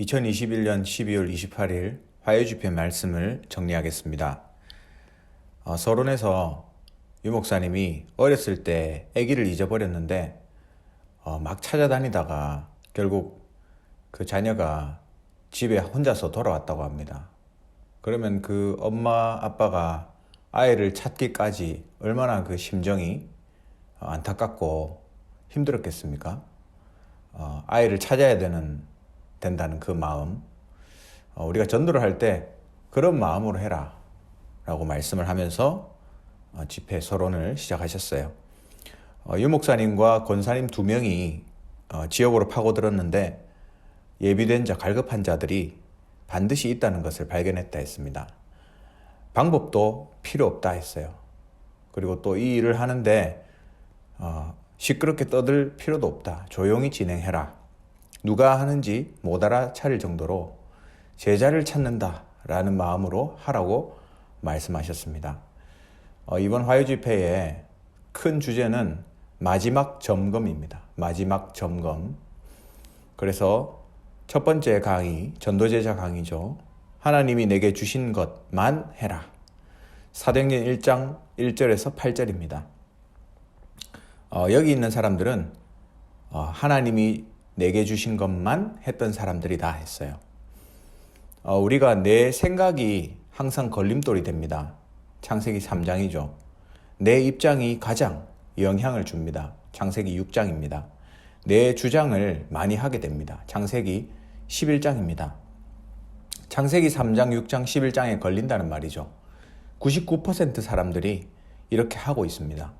2021년 12월 28일 화요집회 말씀을 정리하겠습니다. 서론에서 유 목사님이 어렸을 때 아기를 잊어버렸는데 막 찾아다니다가 결국 그 자녀가 집에 혼자서 돌아왔다고 합니다. 그러면 그 엄마 아빠가 아이를 찾기까지 얼마나 그 심정이 안타깝고 힘들었겠습니까? 아이를 찾아야 된다는 그 마음, 우리가 전도를 할 때 그런 마음으로 해라 라고 말씀을 하면서 집회 서론을 시작하셨어요. 유 목사님과 권사님 2명이 지역으로 파고들었는데 예비된 자, 갈급한 자들이 반드시 있다는 것을 발견했다 했습니다. 방법도 필요 없다 했어요. 그리고 또 이 일을 하는데 시끄럽게 떠들 필요도 없다. 조용히 진행해라. 누가 하는지 못 알아차릴 정도로 제자를 찾는다라는 마음으로 하라고 말씀하셨습니다. 이번 화요집회의 큰 주제는 마지막 점검입니다. 마지막 점검. 그래서 첫 번째 강의, 전도제자 강의죠. 하나님이 내게 주신 것만 해라. 사도행전 1장 1절에서 8절입니다. 여기 있는 사람들은 하나님이 내게 주신 것만 했던 사람들이다 했어요. 우리가 내 생각이 항상 걸림돌이 됩니다. 창세기 3장이죠. 내 입장이 가장 영향을 줍니다. 창세기 6장입니다. 내 주장을 많이 하게 됩니다. 창세기 11장입니다. 창세기 3장, 6장, 11장에 걸린다는 말이죠. 99% 사람들이 이렇게 하고 있습니다.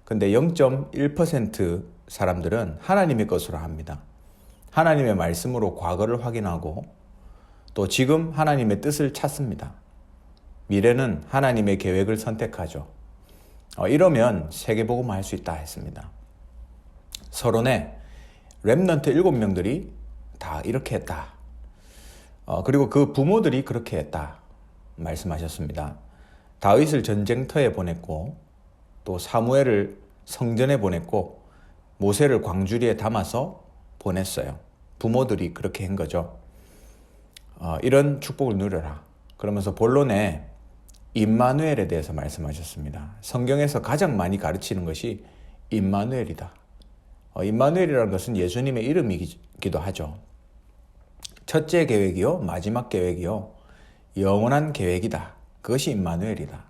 근데 0.1% 사람들은 하나님의 것으로 합니다. 하나님의 말씀으로 과거를 확인하고 또 지금 하나님의 뜻을 찾습니다. 미래는 하나님의 계획을 선택하죠. 이러면 세계복음 할 수 있다 했습니다. 서론에 렘넌트 7명들이 다 이렇게 했다. 그리고 그 부모들이 그렇게 했다 말씀하셨습니다. 다윗을 전쟁터에 보냈고 또 사무엘을 성전에 보냈고 모세를 광주리에 담아서 보냈어요. 부모들이 그렇게 한 거죠. 이런 축복을 누려라. 그러면서 본론에 임마누엘에 대해서 말씀하셨습니다. 성경에서 가장 많이 가르치는 것이 임마누엘이다. 임마누엘이라는 것은 예수님의 이름이기도 하죠. 첫째 계획이요, 마지막 계획이요, 영원한 계획이다. 그것이 임마누엘이다.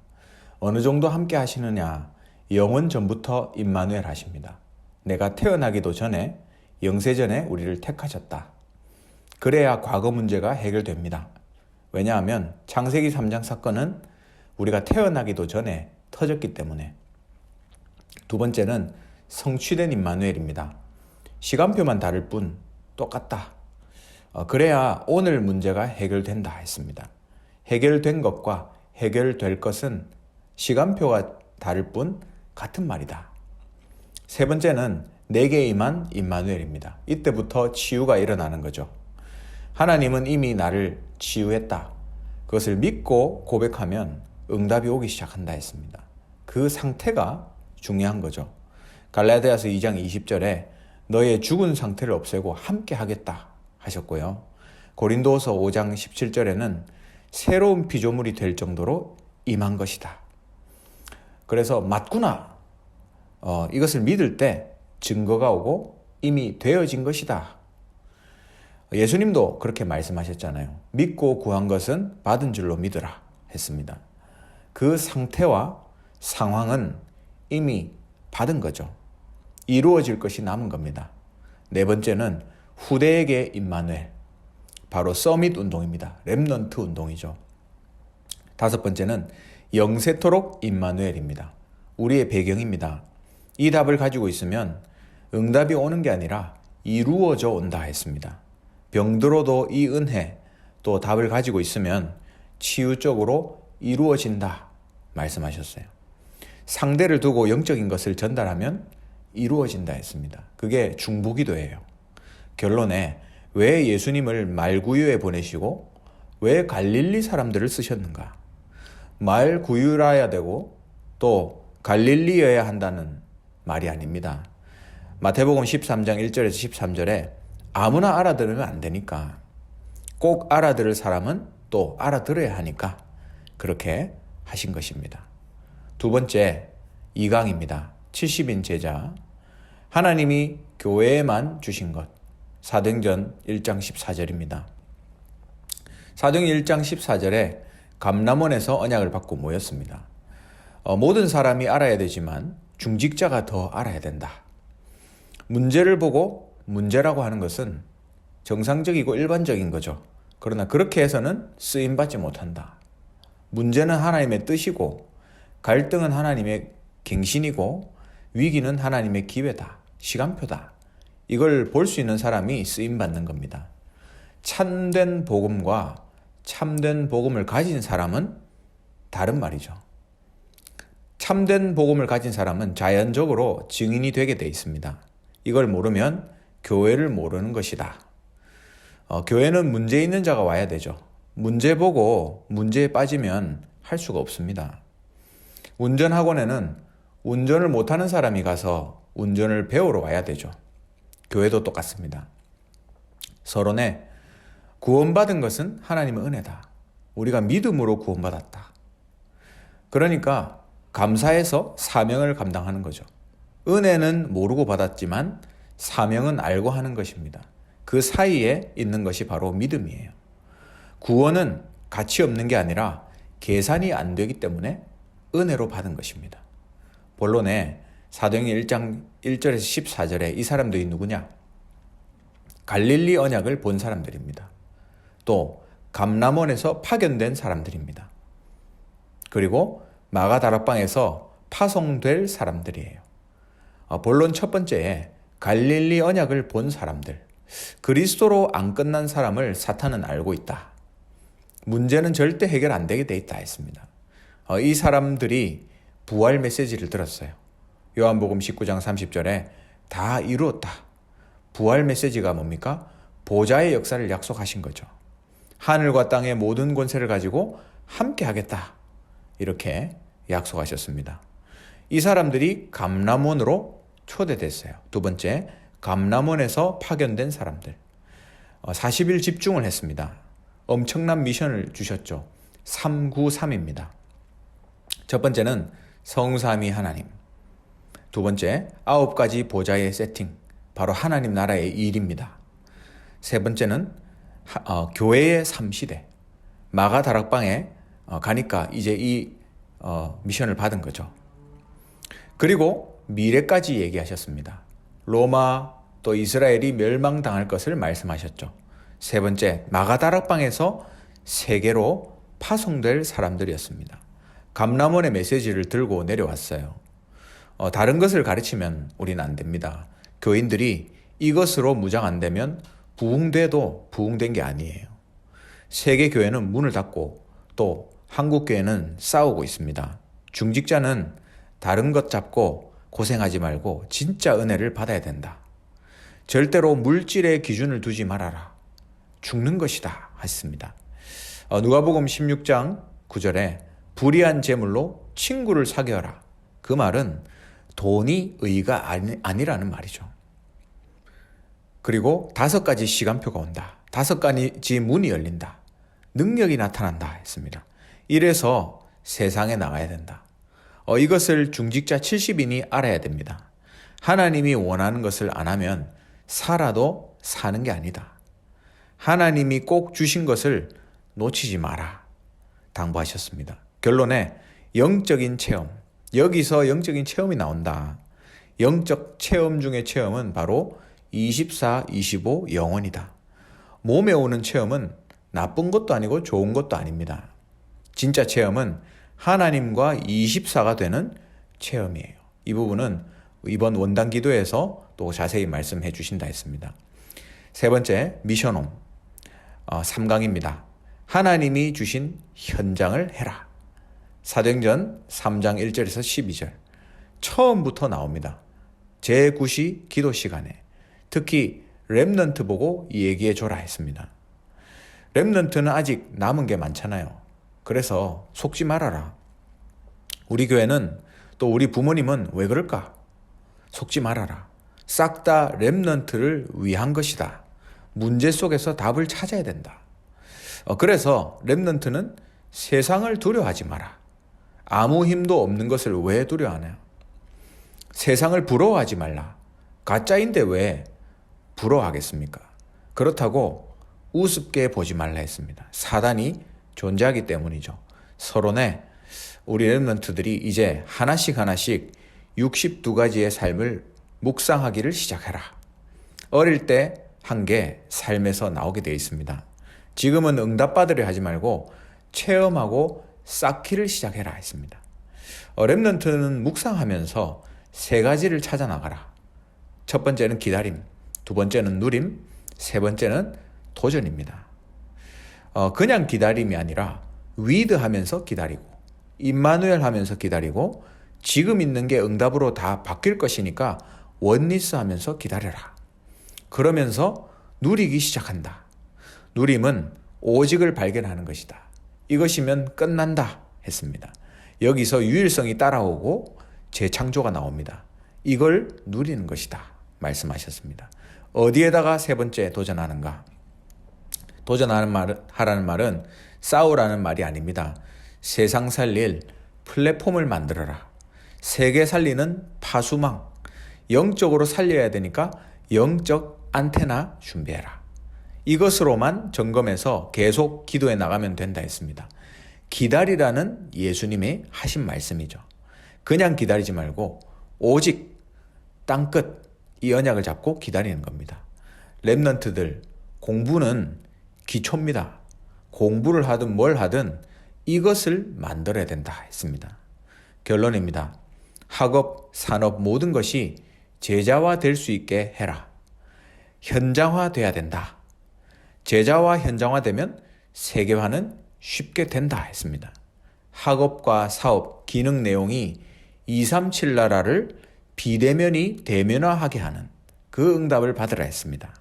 어느 정도 함께 하시느냐? 영원 전부터 임마누엘 하십니다. 내가 태어나기도 전에 영세전에 우리를 택하셨다. 그래야 과거 문제가 해결됩니다. 왜냐하면 창세기 3장 사건은 우리가 태어나기도 전에 터졌기 때문에. 두 번째는 성취된 임마누엘입니다. 시간표만 다를 뿐 똑같다. 그래야 오늘 문제가 해결된다 했습니다. 해결된 것과 해결될 것은 시간표가 다를 뿐 같은 말이다. 세 번째는 내게 임한 임마누엘입니다. 이때부터 치유가 일어나는 거죠. 하나님은 이미 나를 치유했다. 그것을 믿고 고백하면 응답이 오기 시작한다 했습니다. 그 상태가 중요한 거죠. 갈라디아서 2장 20절에 너의 죽은 상태를 없애고 함께 하겠다 하셨고요. 고린도서 5장 17절에는 새로운 피조물이 될 정도로 임한 것이다. 그래서 맞구나. 이것을 믿을 때 증거가 오고 이미 되어진 것이다. 예수님도 그렇게 말씀하셨잖아요. 믿고 구한 것은 받은 줄로 믿으라 했습니다. 그 상태와 상황은 이미 받은 거죠. 이루어질 것이 남은 겁니다. 네 번째는 후대에게 임마누엘, 바로 서밋 운동입니다. 렘넌트 운동이죠. 다섯 번째는 영세토록 임마누엘입니다. 우리의 배경입니다. 이 답을 가지고 있으면 응답이 오는 게 아니라 이루어져 온다 했습니다. 병들어도 이 은혜, 또 답을 가지고 있으면 치유적으로 이루어진다 말씀하셨어요. 상대를 두고 영적인 것을 전달하면 이루어진다 했습니다. 그게 중보기도예요. 결론에 왜 예수님을 말구유에 보내시고 왜 갈릴리 사람들을 쓰셨는가? 말구유라야 되고 또 갈릴리여야 한다는 말이 아닙니다. 마태복음 13장 1절에서 13절에 아무나 알아들으면 안 되니까 꼭 알아들을 사람은 또 알아들어야 하니까 그렇게 하신 것입니다. 두 번째, 2강입니다. 70인 제자. 하나님이 교회에만 주신 것. 사도행전 1장 14절입니다. 사도행전 1장 14절에 감람원에서 언약을 받고 모였습니다. 모든 사람이 알아야 되지만 중직자가 더 알아야 된다. 문제를 보고 문제라고 하는 것은 정상적이고 일반적인 거죠. 그러나 그렇게 해서는 쓰임받지 못한다. 문제는 하나님의 뜻이고 갈등은 하나님의 갱신이고 위기는 하나님의 기회다. 시간표다. 이걸 볼 수 있는 사람이 쓰임받는 겁니다. 참된 복음과 참된 복음을 가진 사람은 다른 말이죠. 참된 복음을 가진 사람은 자연적으로 증인이 되게 돼 있습니다. 이걸 모르면 교회를 모르는 것이다. 교회는 문제 있는 자가 와야 되죠. 문제 보고 문제에 빠지면 할 수가 없습니다. 운전학원에는 운전을 못하는 사람이 가서 운전을 배우러 와야 되죠. 교회도 똑같습니다. 서론에 구원받은 것은 하나님의 은혜다. 우리가 믿음으로 구원받았다. 그러니까 감사해서 사명을 감당하는 거죠. 은혜는 모르고 받았지만 사명은 알고 하는 것입니다. 그 사이에 있는 것이 바로 믿음이에요. 구원은 가치 없는 게 아니라 계산이 안 되기 때문에 은혜로 받은 것입니다. 본론에 사도행전 1장 1절에서 14절에 이 사람들이 누구냐? 갈릴리 언약을 본 사람들입니다. 또 감람원에서 파견된 사람들입니다. 그리고 마가다락방에서 파송될 사람들이에요. 본론 첫 번째에 갈릴리 언약을 본 사람들. 그리스도로 안 끝난 사람을 사탄은 알고 있다. 문제는 절대 해결 안 되게 돼 있다 했습니다. 이 사람들이 부활 메시지를 들었어요. 요한복음 19장 30절에 다 이루었다. 부활 메시지가 뭡니까? 보좌의 역사를 약속하신 거죠. 하늘과 땅의 모든 권세를 가지고 함께 하겠다. 이렇게 약속하셨습니다. 이 사람들이 감람원으로 초대됐어요. 두 번째, 감람원에서 파견된 사람들. 40일 집중을 했습니다. 엄청난 미션을 주셨죠. 393입니다. 첫 번째는 성삼위 하나님. 두 번째, 9가지 보좌의 세팅. 바로 하나님 나라의 일입니다. 세 번째는 교회의 3시대. 마가다락방에 가니까 이제 이 미션을 받은 거죠. 그리고 미래까지 얘기하셨습니다. 로마 또 이스라엘이 멸망당할 것을 말씀하셨죠. 세 번째, 마가다락방에서 세계로 파송될 사람들이었습니다. 감람원의 메시지를 들고 내려왔어요. 다른 것을 가르치면 우리는 안 됩니다. 교인들이 이것으로 무장 안 되면 부흥돼도 부흥된 게 아니에요. 세계 교회는 문을 닫고 또 한국 교회는 싸우고 있습니다. 중직자는 다른 것 잡고 고생하지 말고 진짜 은혜를 받아야 된다. 절대로 물질의 기준을 두지 말아라. 죽는 것이다 하셨습니다. 누가복음 16장 9절에 불의한 재물로 친구를 사귀어라. 그 말은 돈이 의가 아니라는 말이죠. 그리고 5가지 시간표가 온다. 5가지 문이 열린다. 능력이 나타난다 했습니다. 이래서 세상에 나가야 된다. 이것을 중직자 70인이 알아야 됩니다. 하나님이 원하는 것을 안 하면 살아도 사는 게 아니다. 하나님이 꼭 주신 것을 놓치지 마라. 당부하셨습니다. 결론에 영적인 체험. 여기서 영적인 체험이 나온다. 영적 체험 중의 체험은 바로 24, 25 영원이다. 몸에 오는 체험은 나쁜 것도 아니고 좋은 것도 아닙니다. 진짜 체험은 하나님과 24가 되는 체험이에요. 이 부분은 이번 원단 기도에서 또 자세히 말씀해 주신다 했습니다. 세 번째, 미션홈 3강입니다. 하나님이 주신 현장을 해라. 사도행전 3장 1절에서 12절 처음부터 나옵니다. 제9시 기도 시간에 특히 렘넌트 보고 얘기해 줘라 했습니다. 렘넌트는 아직 남은 게 많잖아요. 그래서 속지 말아라. 우리 교회는 또 우리 부모님은 왜 그럴까? 속지 말아라. 싹 다 렘넌트를 위한 것이다. 문제 속에서 답을 찾아야 된다. 그래서 렘넌트는 세상을 두려워하지 마라. 아무 힘도 없는 것을 왜 두려워하나요? 세상을 부러워하지 말라. 가짜인데 왜 부러워하겠습니까? 그렇다고 우습게 보지 말라 했습니다. 사단이 존재하기 때문이죠. 서론에 우리 렘넌트들이 이제 하나씩 62가지의 삶을 묵상하기를 시작해라. 어릴 때 한 게 삶에서 나오게 되어 있습니다. 지금은 응답받으려 하지 말고 체험하고 쌓기를 시작해라 했습니다. 렘넌트는 묵상하면서 3가지를 찾아 나가라. 첫 번째는 기다림, 두 번째는 누림, 세 번째는 도전입니다. 그냥 기다림이 아니라 위드하면서 기다리고, 임마누엘 하면서 기다리고, 지금 있는 게 응답으로 다 바뀔 것이니까 원리스 하면서 기다려라. 그러면서 누리기 시작한다. 누림은 오직을 발견하는 것이다. 이것이면 끝난다 했습니다. 여기서 유일성이 따라오고 재창조가 나옵니다. 이걸 누리는 것이다 말씀하셨습니다. 어디에다가 세 번째 도전하는가? 하라는 말은 싸우라는 말이 아닙니다. 세상 살릴 플랫폼을 만들어라. 세계 살리는 파수망, 영적으로 살려야 되니까 영적 안테나 준비해라. 이것으로만 점검해서 계속 기도해 나가면 된다 했습니다. 기다리라는 예수님의 하신 말씀이죠. 그냥 기다리지 말고 오직 땅끝 이 언약을 잡고 기다리는 겁니다. 렘넌트들, 공부는 기초입니다. 공부를 하든 뭘 하든 이것을 만들어야 된다 했습니다. 결론입니다. 학업, 산업 모든 것이 제자화 될 수 있게 해라. 현장화 돼야 된다. 제자화 현장화되면 세계화는 쉽게 된다 했습니다. 학업과 사업, 기능 내용이 237 나라를 비대면이 대면화하게 하는 그 응답을 받으라 했습니다.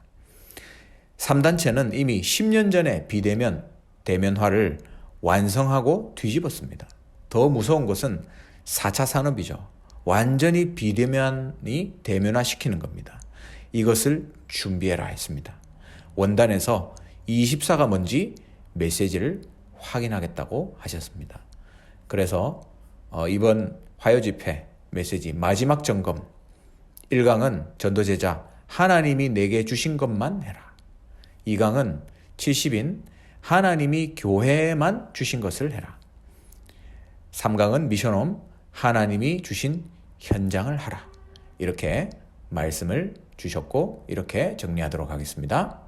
3단체는 이미 10년 전에 비대면, 대면화를 완성하고 뒤집었습니다. 더 무서운 것은 4차 산업이죠. 완전히 비대면이 대면화시키는 겁니다. 이것을 준비해라 했습니다. 원단에서 24가 뭔지 메시지를 확인하겠다고 하셨습니다. 그래서 이번 화요집회 메시지 마지막 점검 1강은 전도제자 하나님이 내게 주신 것만 해라. 2강은 70인 하나님이 교회에만 주신 것을 해라. 3강은 미션홈 하나님이 주신 현장을 하라. 이렇게 말씀을 주셨고 이렇게 정리하도록 하겠습니다.